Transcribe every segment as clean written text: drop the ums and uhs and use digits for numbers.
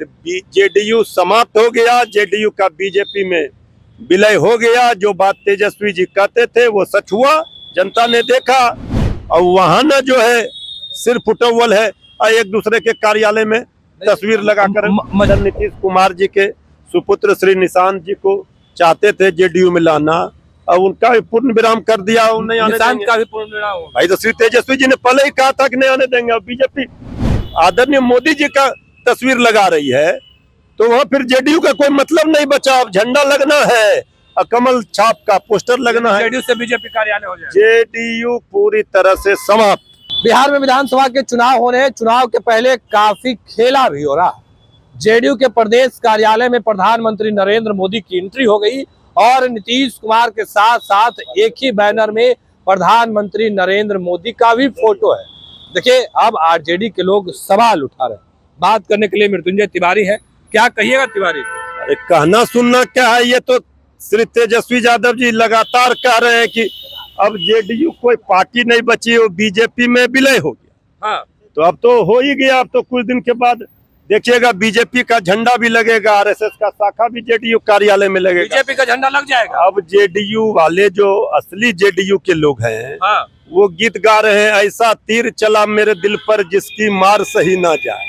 JDU समाप्त हो गया, जेडीयू का बीजेपी में विलय हो गया। जो बात तेजस्वी जी कहते थे वो सच हुआ, जनता ने देखा। और वहां न जो है सिर्फ फुटअव्वल है, एक दूसरे के कार्यालय में तस्वीर लगाकर नीतीश कुमार जी के सुपुत्र श्री निशांत जी को चाहते थे जेडीयू में लाना, और उनका भी पूर्ण विराम कर दिया। नहीं आने देंगे का भी पूर्ण विराम भाई। तो श्री तेजस्वी जी ने पहले ही कहा था कि नहीं आने देंगे। अब बीजेपी आदरणीय मोदी जी का तस्वीर लगा रही है, तो वहाँ फिर जेडीयू का कोई मतलब नहीं बचा। अब झंडा लगना है, कमल छाप का पोस्टर लगना है, जेडीयू से बीजेपी कार्यालय हो जाए। जेडीयू पूरी तरह से समाप्त। बिहार में विधानसभा के चुनाव हो रहे हैं। चुनाव के पहले काफी खेला भी हो रहा है। जेडीयू के प्रदेश कार्यालय में प्रधानमंत्री नरेंद्र मोदी की एंट्री हो गई और नीतीश कुमार के साथ साथ एक ही बैनर में प्रधानमंत्री नरेंद्र मोदी का भी फोटो है। देखिए, अब आरजेडी के लोग सवाल उठा रहे हैं। बात करने के लिए मृत्युंजय तिवारी है। क्या कहिएगा तिवारी? अरे कहना सुनना क्या है, ये तो श्री तेजस्वी यादव जी लगातार कह रहे हैं कि अब जेडीयू कोई पार्टी नहीं बची, वो बीजेपी में विलय हो गया। हाँ, तो अब तो हो ही गया। अब तो कुछ दिन के बाद देखिएगा बीजेपी का झंडा भी लगेगा, आरएसएस का शाखा भी जेडीयू कार्यालय में लगेगा, बीजेपी का झंडा लग जाएगा। अब जेडीयू वाले जो असली जेडीयू के लोग हैं, हाँ, वो गीत गा रहे हैं, ऐसा तीर चला मेरे दिल पर जिसकी मार सही ना जाए।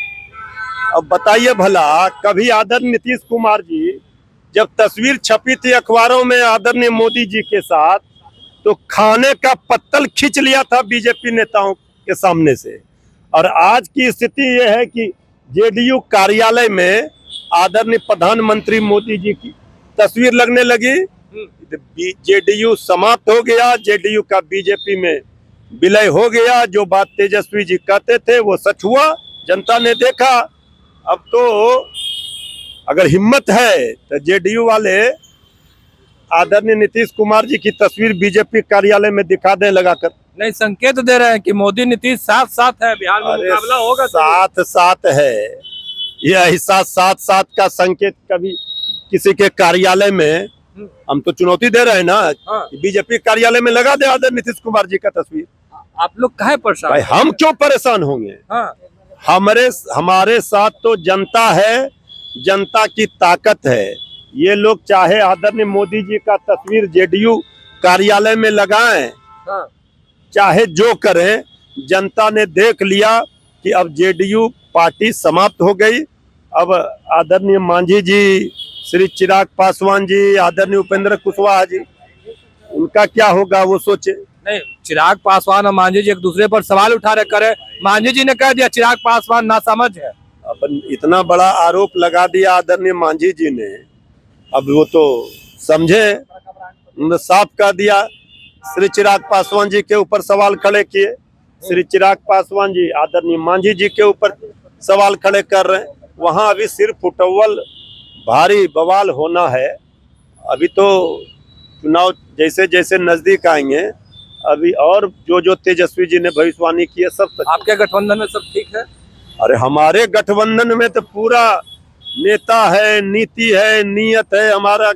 अब बताइए भला, कभी आदरणीय नीतीश कुमार जी जब तस्वीर छपी थी अखबारों में आदरणीय मोदी जी के साथ, तो खाने का पत्तल खींच लिया था बीजेपी नेताओं के सामने से। और आज की स्थिति यह है कि जेडीयू कार्यालय में आदरणीय प्रधानमंत्री मोदी जी की तस्वीर लगने लगी। जेडीयू समाप्त हो गया, जेडीयू का बीजेपी में विलय हो गया। जो बात तेजस्वी जी कहते थे वो सच हुआ, जनता ने देखा। अब तो अगर हिम्मत है तो जेडीयू वाले आदरणीय नीतीश कुमार जी की तस्वीर बीजेपी कार्यालय में दिखा दें लगाकर। नहीं, संकेत दे रहे हैं कि मोदी नीतीश साथ साथ है, बिहार में मुकाबला होगा। साथ साथ है, यह ऐसा साथ साथ का संकेत कभी किसी के कार्यालय में हम तो चुनौती दे रहे हैं ना। हाँ। बीजेपी कार्यालय में लगा दे आदरणीय नीतीश कुमार जी का तस्वीर। आप लोग काहे परेशान? भाई हम क्यों परेशान होंगे? हाँ। हमारे साथ तो जनता है, जनता की ताकत है। ये लोग चाहे आदरणीय मोदी जी का तस्वीर जेडीयू कार्यालय में लगाएं, हाँ, चाहे जो करें, जनता ने देख लिया कि अब जेडीयू पार्टी समाप्त हो गई। अब आदरणीय मांझी जी, श्री चिराग पासवान जी, आदरणीय उपेंद्र कुशवाहा जी, उनका क्या होगा वो सोचे। नहीं, चिराग पासवान और मांझी जी एक दूसरे पर सवाल उठा रहे करे। मांझी जी ने कह दिया चिराग पासवान नासमझ है। अब इतना बड़ा आरोप लगा दिया आदरणीय मांझी जी ने, अब वो तो समझे, साफ कह दिया। श्री चिराग पासवान जी के ऊपर सवाल खड़े किए। श्री चिराग पासवान जी आदरणीय मांझी जी के ऊपर सवाल खड़े कर रहे हैं। वहां अभी सिर्फ फुटअव्वल भारी बवाल होना है। अभी तो चुनाव जैसे जैसे नजदीक आएंगे, अभी और जो तेजस्वी जी ने भविष्यवाणी की है सब। आपके गठबंधन में सब ठीक है? अरे हमारे गठबंधन में तो पूरा नेता है, नीति है, नियत है। हमारा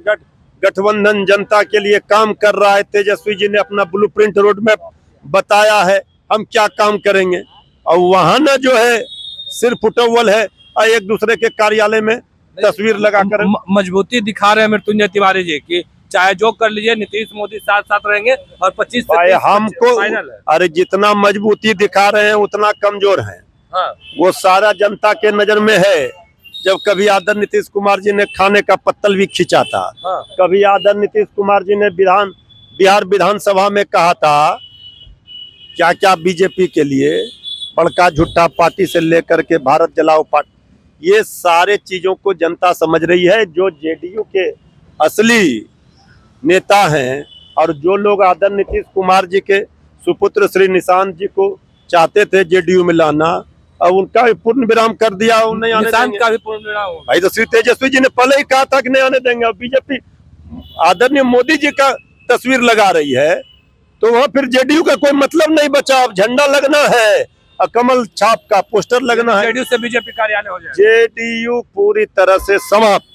गठबंधन जनता के लिए काम कर रहा है। तेजस्वी जी ने अपना ब्लूप्रिंट रोड मैप बताया है, हम क्या काम करेंगे। और वहां न जो है सिर्फ फुटअव्वल है, एक दूसरे के कार्यालय में तस्वीर लगाकर मजबूती दिखा रहे हैं मृत्युंजय तिवारी जी की चाहे जो कर लीजिए नीतीश मोदी साथ साथ रहेंगे और 25 से हमको फाइनल है। अरे जितना मजबूती दिखा रहे हैं उतना कमजोर है। हाँ। वो सारा जनता के नजर में है। जब कभी आदरणीय नीतीश कुमार जी ने खाने का पत्तल भी खींचा था। हाँ। कभी आदरणीय नीतीश कुमार जी ने बिहार विधानसभा में कहा था क्या क्या बीजेपी के लिए, बड़का झूठा पार्टी से लेकर के भारत जलाओ पार्टी, ये सारे चीजों को जनता समझ रही है। जो जेडीयू के असली नेता हैं और जो लोग आदरणीय नीतीश कुमार जी के सुपुत्र श्री निशांत जी को चाहते थे जेडीयू में लाना, अब उनका भी पूर्ण विराम कर दिया। नहीं आने देंगे का भी पूर्ण विराम भाई। तो श्री तेजस्वी जी ने पहले ही कहा था कि नहीं आने देंगे। अब बीजेपी आदरणीय मोदी जी का तस्वीर लगा रही है, तो वहाँ फिर जेडीयू का कोई मतलब नहीं बचा। अब झंडा लगना है, कमल छाप का पोस्टर लगना है, जेडीयू से बीजेपी कार्यालय हो जाए। जेडीयू पूरी तरह से समाप्त।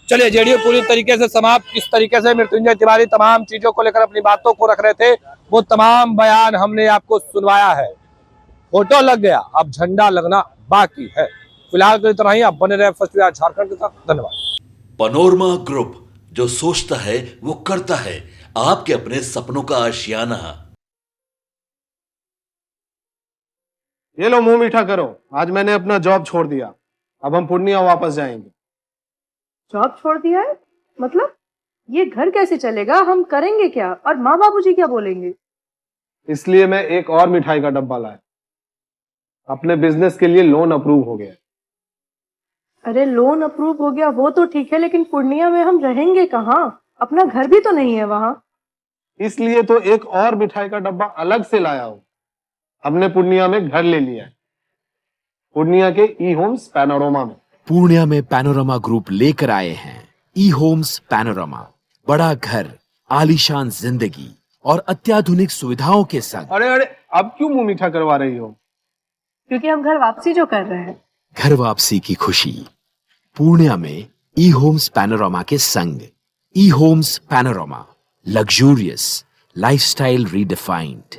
चलिए, जेडीयू पूरी तरीके से समाप्त। इस तरीके से मृत्युंजय तिवारी तमाम चीजों को लेकर अपनी बातों को रख रहे थे। वो तमाम बयान हमने आपको सुनवाया है। फोटो लग गया, अब झंडा लगना बाकी है। फिलहाल के लिए इतना ही। आप बने रहे फर्स्ट बिहार झारखंड के साथ। धन्यवाद। पनोरमा ग्रुप, जो सोचता है वो करता है। आपके अपने सपनों का आशियाना। ये लो मुंह मीठा करो, आज मैंने अपना जॉब छोड़ दिया। अब हम पूर्णिया वापस जाएंगे। जॉब छोड़ दिया है? मतलब ये घर कैसे चलेगा? हम करेंगे क्या? और माँ बाबूजी क्या बोलेंगे? इसलिए मैं एक और मिठाई का डब्बा लाया। अपने बिजनेस के लिए लोन अप्रूव हो गया। अरे लोन अप्रूव हो गया वो तो ठीक है, लेकिन पूर्णिया में हम रहेंगे कहाँ? अपना घर भी तो नहीं है वहाँ। इसलिए तो एक और मिठाई का डब्बा अलग से लाया हूं। हमने पूर्णिया में घर ले लिया है, पूर्णिया के ई होम्स पैनोरमा में। पूर्णिया में पैनोरमा ग्रुप लेकर आए हैं ई होम्स पैनोरमा। बड़ा घर, आलीशान जिंदगी और अत्याधुनिक सुविधाओं के संग। अरे अरे, अब क्यों मुंह मीठा करवा रही हो? क्योंकि हम घर वापसी जो कर रहे हैं। घर वापसी की खुशी पूर्णिया में ई होम्स पैनोरमा के संग। E homes panorama, luxurious lifestyle redefined.